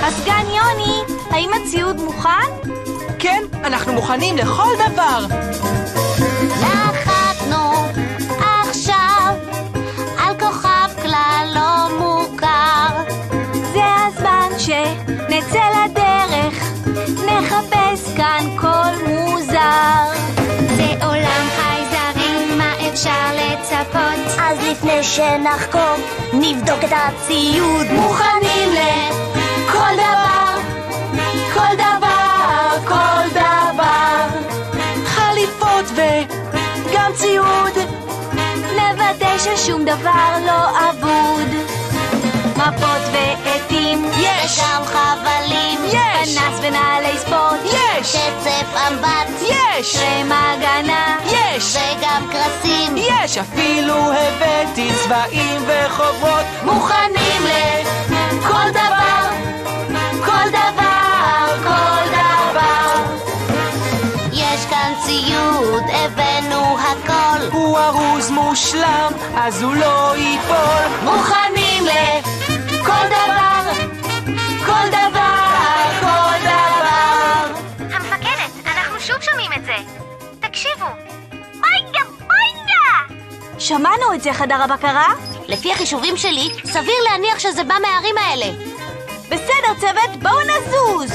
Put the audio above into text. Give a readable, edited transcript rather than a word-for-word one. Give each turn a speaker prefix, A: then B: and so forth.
A: הסגן יוני, האם הציוד מוכן?
B: כן, אנחנו מוכנים לכל דבר.
C: נחתנו עכשיו על כוכב כלל לא מוכר.
A: זה הזמן שנצא לדרך, נחפש כאן כל מוזר.
C: זה עולם חייזרים, מה אפשר לצפות?
D: אז לפני שנחקור, נבדוק את הציוד.
A: מוכנים לכל דבר, כל דבר, כל דבר.
B: חליפות וגם ציוד.
A: נוודא ששום דבר לא אבוד. מפות ועטים,
B: יש!
C: וגם חבלים,
B: יש!
A: פנס ונעלי ספורט,
B: יש!
C: קצף אמבט,
B: יש!
A: קרם הגנה,
B: יש!
C: וגם קרסים.
B: יש! אפילו הבאתי צבעים וחוברות.
A: מוכנים לכל דבר, כל דבר, כל דבר.
C: יש כאן ציוד, הבאנו הכל.
B: הוא ארוז מושלם, אז הוא לא ייפול.
A: מוכנים לכל דבר, כל דבר, כל דבר.
E: המפקדת, אנחנו שוב שומעים את זה. תקשיבו. אויה, אויה!
A: שמענו את זה, חדר הבקרה?
C: לפי החישובים שלי, סביר להניח שזה בא מהערים האלה.
A: בסדר, צוות, בואו נזוז.